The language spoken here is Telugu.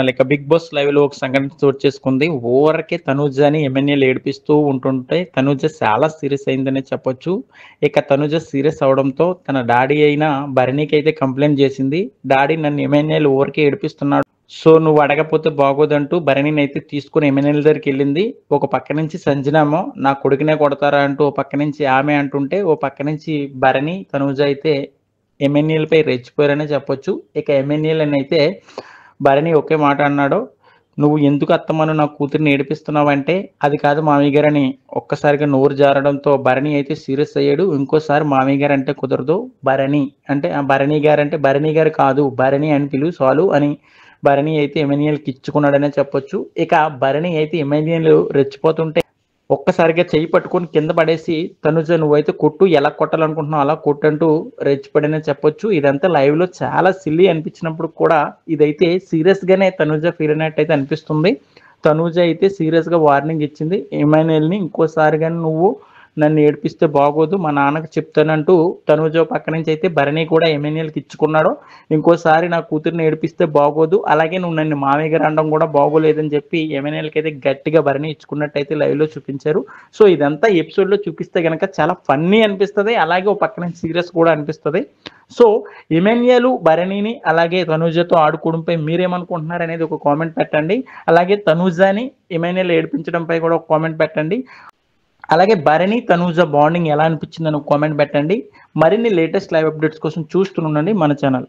ఇక 'బిగ్ బాస్' లైవ్‌లో ఒక సంఘటన చోటు చేసుకుంది. ఊరకే తనూజని ఎమ్మెన్యేలు ఏడిపిస్తూ ఉంటుంటే తనూజ చాలా సీరియస్ అయిందనే చెప్పొచ్చు. ఇక తనూజ సీరియస్ అవ్వడంతో తన డాడీ అయిన భరణికైతే కంప్లెయింట్ చేసింది. డాడీ నన్ను ఎమ్మెన్యేలు ఊరికే ఏడిపిస్తున్నాడు. సో నువ్వు అడగకపోతే బాగోదంటూ భరణినైతే తీసుకొని ఎమ్మెన్యేల దగ్గరికెళ్ళింది. ఒక పక్క నుంచి సంజనేమో నా కొడుకునే కొడతారా అంటూ ఓ పక్క నుంచి ఆమె అంటుంటే, ఓ పక్క నుంచి భరణి, తనూజ అయితే ఎమ్మెన్యేలపై రెచ్చిపోయారనే చెప్పొచ్చు. ఇక ఎమ్మెన్యేలనైతే భరణి ఒకే మాట అన్నాడు. "నువ్వు ఎందుకు అత్తమ్మను నా కూతురిని ఏడిపిస్తున్నావంటే, అది కాదు మామయ్య గారని" ఒక్కసారిగా నోరు జారడంతో భరణి అయితే సీరియస్ అయ్యాడు. ఇంకోసారి మామయ్య గారంటే కుదరదు. భరణి అంటే భరణి గారంటే భరణి గారు కాదు, భరణి అని పిలువు చాలు అని భరణి అయితే ఎమ్మెన్యేలకి ఇచ్చుకున్నాడనే చెప్పొచ్చు. ఇక భరణి అయితే ఎమ్మెన్యేలు రెచ్చిపోతుంటే ఒక్కసారిగా చెయ్యి పట్టుకొని కింద పడేసి, "తనుజ నువ్వైతే కొట్టు, ఎలా కొట్టాలనుకుంటున్నావో అలా కొట్టు" అంటూ రెచ్చిపోయాడనే చెప్పొచ్చు. ఇదంతా లైవ్‌లో చాలా సిల్లీ అనిపించినప్పుడు కూడా ఇదైతే సీరియస్‌గానే తనుజ ఫీల్ అయినట్టయితే అనిపిస్తుంది. తనూజ అయితే సీరియస్‌గా వార్నింగ్ ఇచ్చింది. "ఇమాన్యుయల్‌ని ఇంకోసారి గాని నువ్వు నన్ను ఏడిపిస్తే బాగోదు. మా నాన్నకి చెప్తానంటూ" తనూజ పక్క నుంచి అయితే భరణి కూడా ఎమ్మెన్యేలకి ఇచ్చుకున్నాడు. "ఇంకోసారి నా కూతురిని ఏడిపిస్తే బాగోదు. అలాగే నువ్వు నన్ను మామయ్య గారు అనడం కూడా బాగోలేదని" చెప్పి ఎమ్మెన్యేలకైతే గట్టిగా భరణి ఇచ్చుకున్నట్టయితే లైవ్‌లో చూపించారు. సో ఇదంతా ఎపిసోడ్‌లో చూపిస్తే గనక చాలా ఫన్నీ అనిపిస్తది. అలాగే ఓ పక్క నుంచి సీరియస్ కూడా అనిపిస్తది. సో ఎమ్మెన్యేలు భరణిని అలాగే తనూజతో ఆడుకోవడంపై మీరేమనుకుంటున్నారనేది ఒక కామెంట్ పెట్టండి. అలాగే తనూజని ఎమ్మెన్యేలు ఏడిపించడంపై కూడా ఒక కామెంట్ పెట్టండి. అలాగే భరణి, తనూజ బాండింగ్ ఎలా అనిపించిందని ఒక కామెంట్ పెట్టండి. మరిన్ని లేటెస్ట్ లైవ్ అప్డేట్స్ కోసం చూస్తూనే ఉండండి మన ఛానల్.